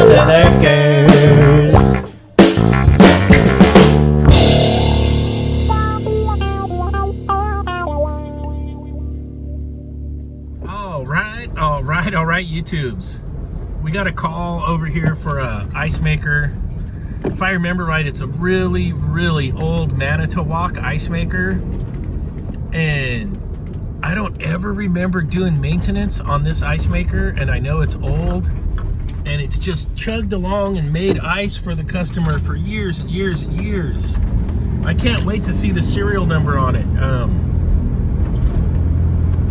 under their gears. All right, YouTubes. We got a call over here for a ice maker. If I remember right, it's a really, really old Manitowoc ice maker. And I don't ever remember doing maintenance on this ice maker, and I know it's old. And it's just chugged along and made ice for the customer for years and years and years. I can't wait to see the serial number on it.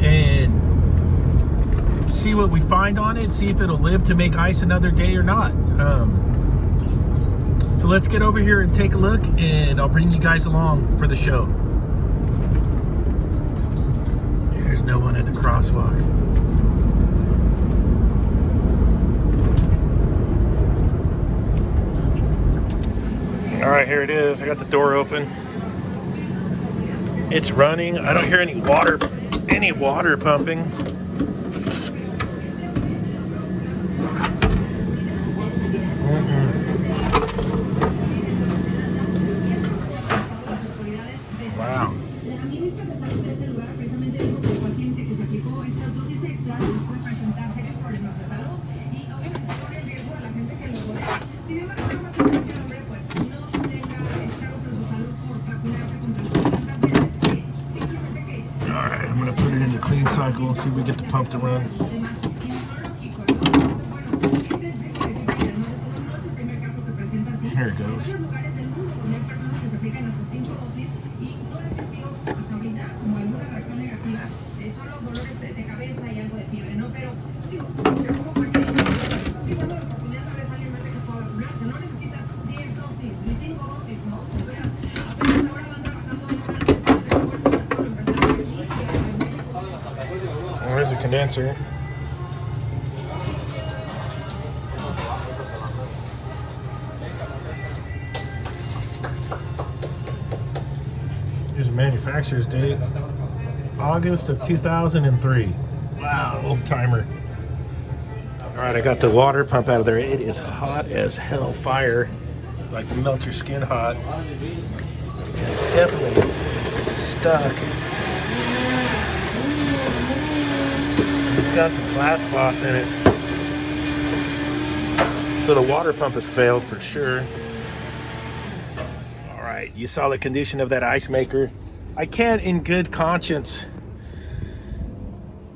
And see what we find on it, see if it'll live to make ice another day or not. So let's get over here and take a look, and I'll bring you guys along for the show. There's no one at the crosswalk. All right, here it is. I got the door open. It's running. I don't hear any water pumping. Wow. Alright, I'm going to put it in the clean cycle, see if we get the pump to run. Here it goes. There's a condenser. Here's a manufacturer's date. August of 2003. Wow, old timer. Alright, I got the water pump out of there. It is hot as hell fire. Like to melt your skin hot. And it's definitely stuck. It's got some flat spots in it. So the water pump has failed for sure. Alright, you saw the condition of that ice maker. I can't in good conscience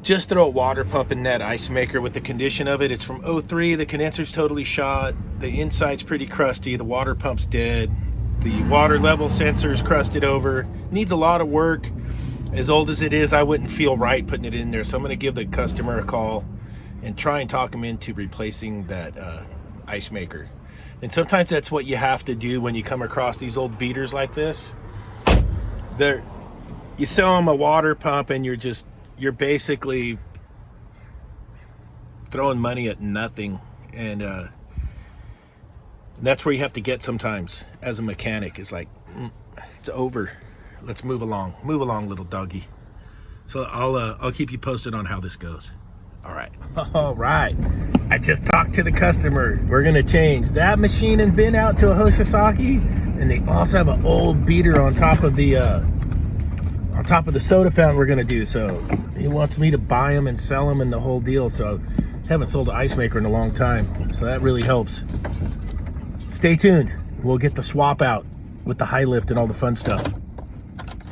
just throw a water pump in that ice maker with the condition of it. It's from 03, the condenser's totally shot, the inside's pretty crusty, the water pump's dead, the water level sensor's crusted over, needs a lot of work. As old as it is, I wouldn't feel right putting it in there, so I'm going to give the customer a call and try and talk them into replacing that ice maker. And sometimes that's what you have to do when you come across these old beaters like this. You sell them a water pump and you're basically throwing money at nothing, and that's where you have to get sometimes as a mechanic. It's like, it's over. Let's move along, little doggy. So I'll keep you posted on how this goes. All right. I just talked to the customer. We're gonna change that machine and bin out to a H.V.A.C, and they also have an old beater on top of the soda fountain we're gonna do. So he wants me to buy them and sell them and the whole deal. So I haven't sold an ice maker in a long time, so that really helps. Stay tuned. We'll get the swap out with the high lift and all the fun stuff.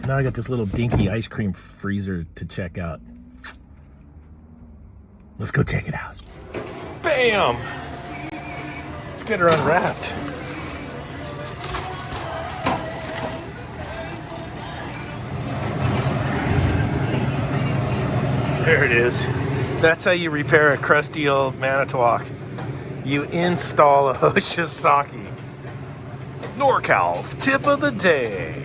Now I got this little dinky ice cream freezer to check out. Let's go check it out. Bam! Let's get her unwrapped. There it is. That's how you repair a crusty old Manitowoc. You install a H.V.A.C. NorCal's tip of the day.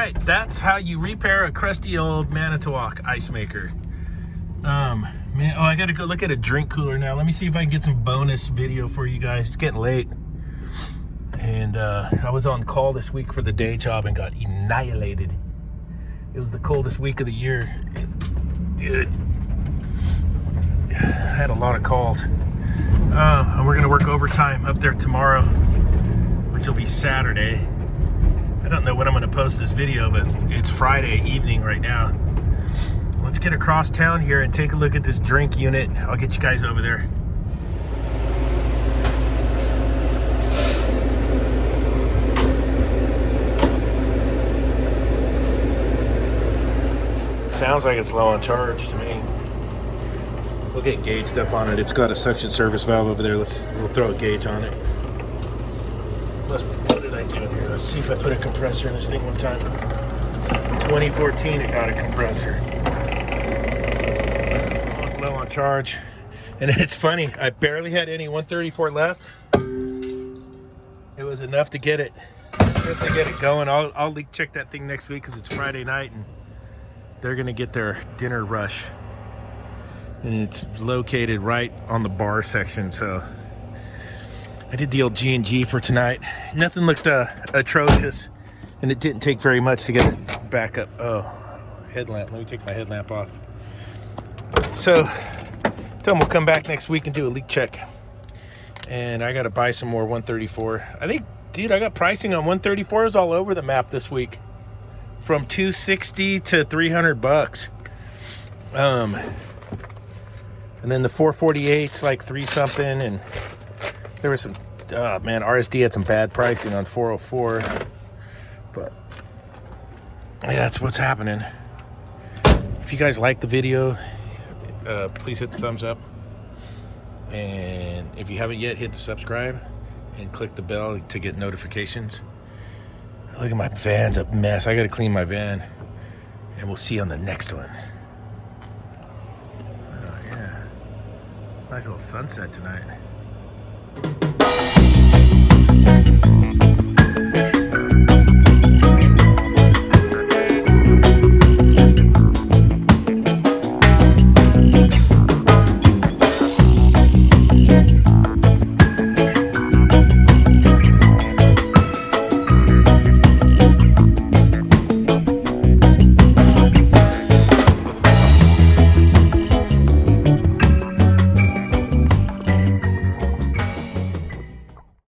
right, that's how you repair a crusty old Manitowoc ice maker. Man, oh, I gotta go look at a drink cooler now. Let me see if I can get some bonus video for you guys. It's getting late. And I was on call this week for the day job and got annihilated. It was the coldest week of the year. Dude, I had a lot of calls. And we're gonna work overtime up there tomorrow, which will be Saturday. I don't know when I'm gonna post this video, but it's Friday evening right now. Let's get across town here and take a look at this drink unit. I'll get you guys over there. Sounds like it's low on charge to me. We'll get gauged up on it. It's got a suction service valve over there. We'll throw a gauge on it. What did I do here? Let's see if I put a compressor in this thing one time. 2014, it got a compressor. It's low on charge. And it's funny, I barely had any 134 left. It was enough to get it, just to get it going. I'll leak check that thing next week because it's Friday night and they're gonna get their dinner rush. And it's located right on the bar section, so I did the old G&G for tonight. Nothing looked atrocious, and it didn't take very much to get it back up. Oh, headlamp. Let me take my headlamp off. So, then we'll come back next week and do a leak check. And I got to buy some more 134. I think, dude, I got pricing on 134s all over the map this week. From $260 to $300. And then the 448's like 3 something, and there was some, man, RSD had some bad pricing on 404, but yeah, that's what's happening. If you guys like the video, please hit the thumbs up, and if you haven't yet, hit the subscribe and click the bell to get notifications. Look at my van's a mess. I gotta clean my van, and we'll see you on the next one. Nice little sunset tonight.